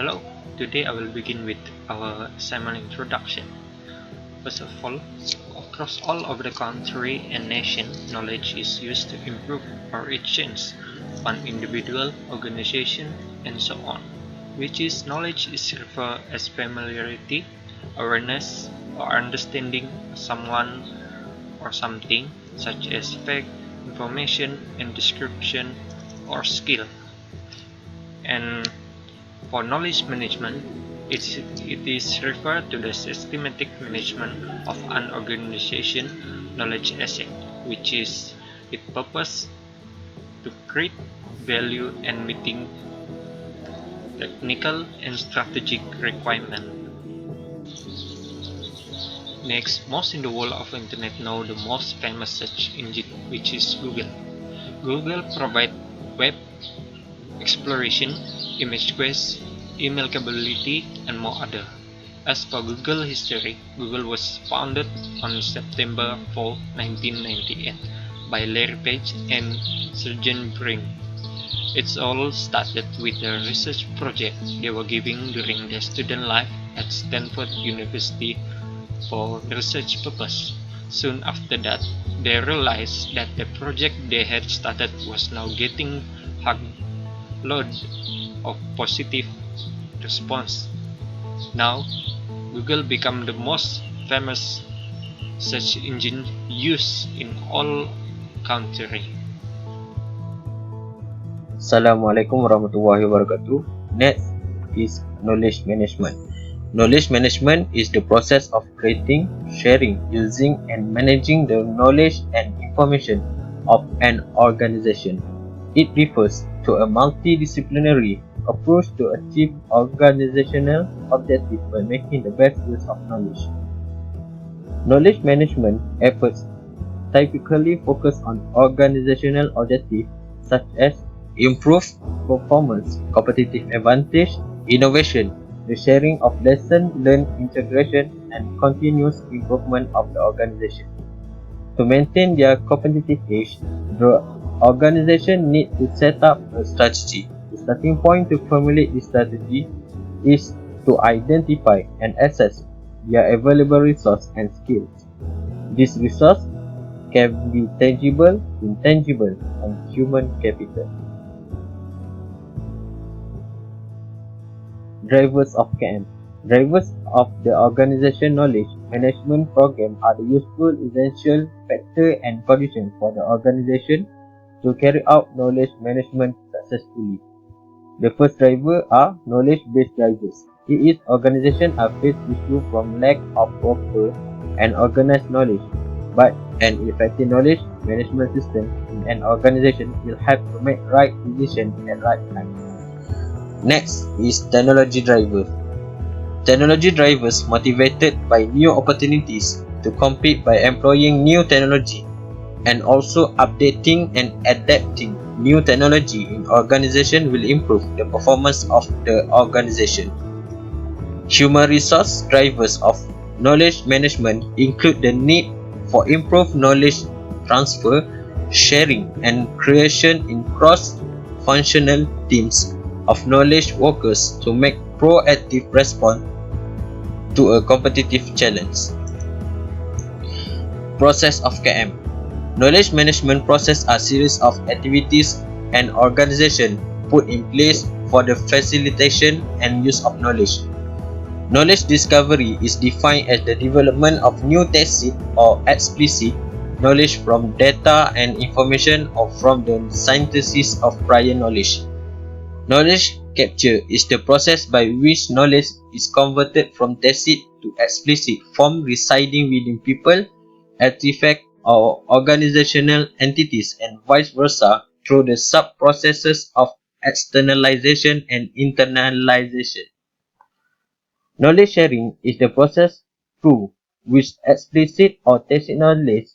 Hello, today I will begin with our assignment introduction. First of all, across all over the country and nation, knowledge is used to improve or exchange one individual, organization, and so on, which is knowledge is referred as familiarity, awareness, or understanding someone or something, such as fact, information, and description, or skill. And for knowledge management, it is referred to the systematic management of an organization knowledge asset, which is its purpose to create value and meeting technical and strategic requirements. Next, most in the world of internet know the most famous search engine, which is Google. Google provides web exploration, image quest, email capability, and more other. As per Google history, Google was founded on September 4, 1998 by Larry Page and Sergey Brin. It all started with a research project they were giving during their student life at Stanford University for research purpose. Soon after that, they realized that the project they had started was now getting hard load of positive response. Now, Google became the most famous search engine used in all countries. Assalamualaikum warahmatullahi wabarakatuh. Next is knowledge management. Knowledge management is the process of creating, sharing, using, and managing the knowledge and information of an organization. It refers to a multidisciplinary approach to achieve organizational objectives by making the best use of knowledge. Knowledge management efforts typically focus on organizational objectives such as improve performance, competitive advantage, innovation, the sharing of lesson learned, integration, and continuous improvement of the organization. To maintain their competitive edge, the organization needs to set up a strategy. The starting point to formulate this strategy is to identify and assess their available resource and skills. This resource can be tangible, intangible, and human capital. Drivers of KM. Drivers of the organization knowledge management program are the useful essential factor and condition for the organization to carry out knowledge management successfully. The first driver are knowledge-based drivers. It is organizations are faced issue from lack of proper and organized knowledge, but an effective knowledge management system in an organization will help to make right decisions at right time. Next is technology drivers. Technology drivers motivated by new opportunities to compete by employing new technology and also updating and adapting new technology in organization will improve the performance of the organization. Human resource drivers of knowledge management include the need for improved knowledge transfer, sharing, and creation in cross-functional teams of knowledge workers to make proactive response to a competitive challenge. Process of KM. Knowledge management process are series of activities and organization put in place for the facilitation and use of knowledge. Knowledge discovery is defined as the development of new tacit or explicit knowledge from data and information or from the synthesis of prior knowledge. Knowledge capture is the process by which knowledge is converted from tacit to explicit form residing within people, artifacts, or organizational entities and vice versa through the sub-processes of externalization and internalization. Knowledge sharing is the process through which explicit or tacit knowledge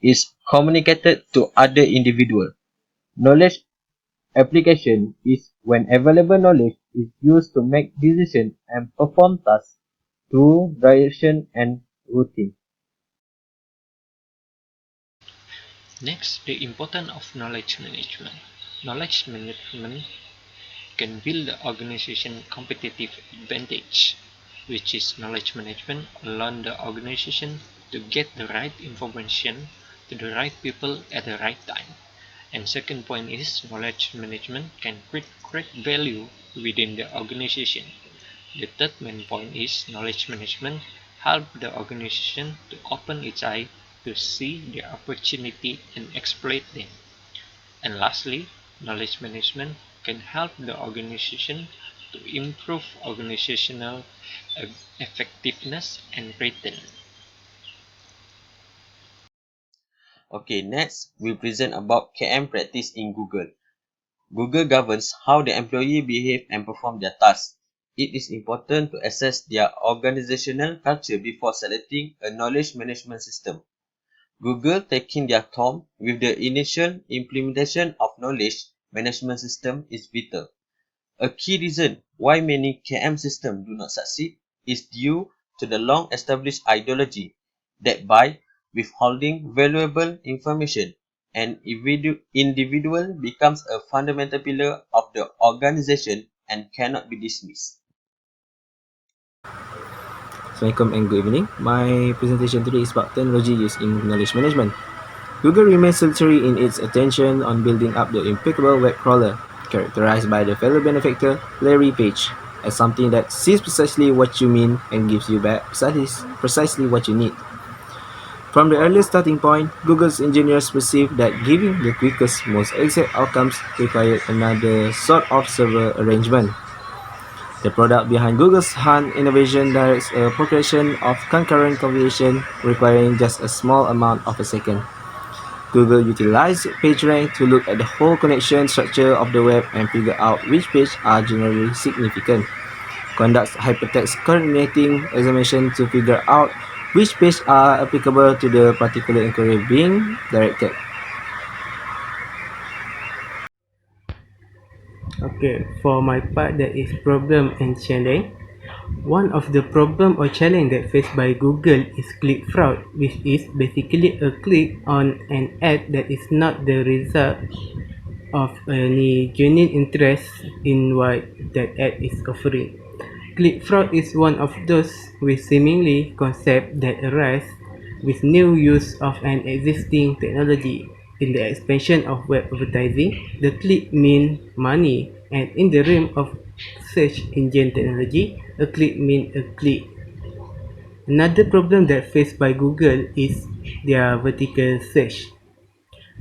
is communicated to other individuals. Knowledge application is when available knowledge is used to make decisions and perform tasks through direction and routine. Next, the importance of knowledge management. Knowledge management can build the organization competitive advantage, which is knowledge management allows the organization to get the right information to the right people at the right time. And second point is knowledge management can create value within the organization. The third main point is knowledge management help the organization to open its eye to see the opportunity and exploit them. And lastly, knowledge management can help the organization to improve organizational effectiveness and return. Okay, next we present about KM practice in Google. Google governs how the employee behave and perform their tasks. It is important to assess their organizational culture before selecting a knowledge management system. Google taking their time with the initial implementation of knowledge management system is vital. A key reason why many KM systems do not succeed is due to the long-established ideology that by withholding valuable information, an individual becomes a fundamental pillar of the organization and cannot be dismissed. Assalamualaikum and good evening. My presentation today is about technology used in knowledge management. Google remains solitary in its attention on building up the impeccable web crawler, characterized by the fellow benefactor Larry Page, as something that sees precisely what you mean and gives you back precisely what you need. From the earliest starting point, Google's engineers perceived that giving the quickest, most exact outcomes required another sort of server arrangement. The product behind Google's Hunt innovation directs a progression of concurrent computation requiring just a small amount of a second. Google utilized PageRank to look at the whole connection structure of the web and figure out which pages are generally significant. Conducts hypertext coordinating examination to figure out which pages are applicable to the particular inquiry being directed. Okay, for my part, that is problem and challenge. One of the problem or challenge that faced by Google is click fraud, which is basically a click on an ad that is not the result of any genuine interest in what that ad is offering. Click fraud is one of those with seemingly concept that arise with new use of an existing technology. In the expansion of web advertising, the click means money, and in the realm of search engine technology, a click means a click. Another problem that faced by Google is their vertical search.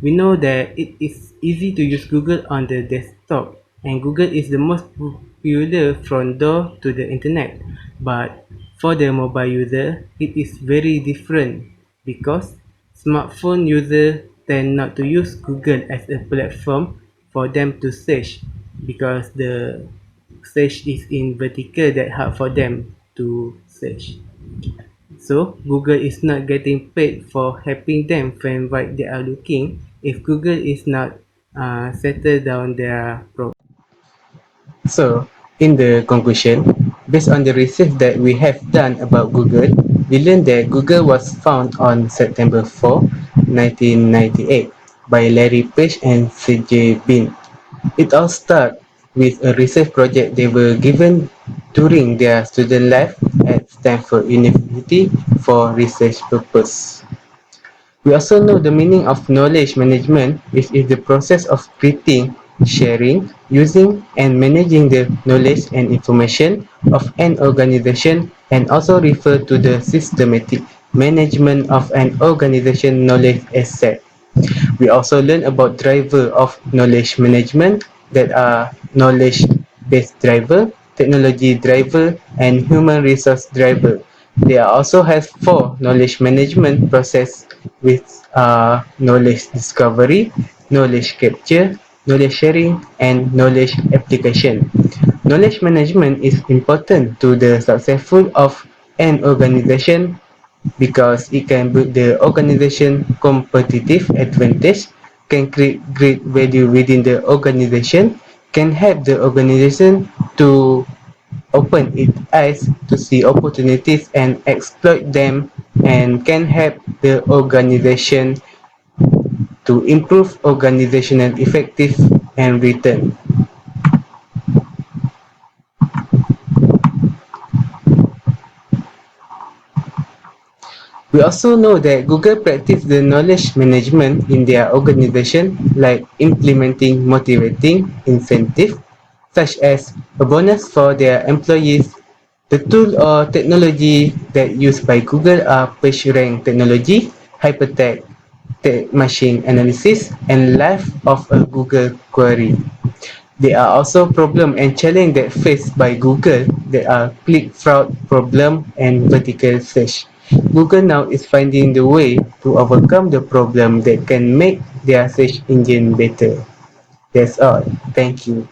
We know that it is easy to use Google on the desktop, and Google is the most popular front door to the internet. But for the mobile user, it is very different because smartphone users tend not to use Google as a platform for them to search because the search is in vertical that hard for them to search. So Google is not getting paid for helping them find what they are looking if Google is not settle down their problem. So, in the conclusion, based on the research that we have done about Google, we learned that Google was founded on September 4, 1998 by Larry Page and CJ Bean. It all started with a research project they were given during their student life at Stanford University for research purpose. We also know the meaning of knowledge management, which is the process of creating, sharing, using, and managing the knowledge and information of an organization, and also refer to the systematic management of an organization knowledge asset. We also learn about driver of knowledge management that are knowledge-based driver, technology driver, and human resource driver. They also have four knowledge management process with knowledge discovery, knowledge capture, knowledge sharing, and knowledge application. Knowledge management is important to the successful of an organization because it can build the organization competitive advantage, can create great value within the organization, can help the organization to open its eyes to see opportunities and exploit them, and can help the organization to improve organizational effective and return. We also know that Google practice the knowledge management in their organization, like implementing motivating incentive, such as a bonus for their employees. The tool or technology that used by Google are PageRank technology, hypertext machine analysis, and life of a Google query. There are also problems and challenges that faced by Google that are click fraud problem and vertical search. Google now is finding the way to overcome the problem that can make their search engine better. That's all. Thank you.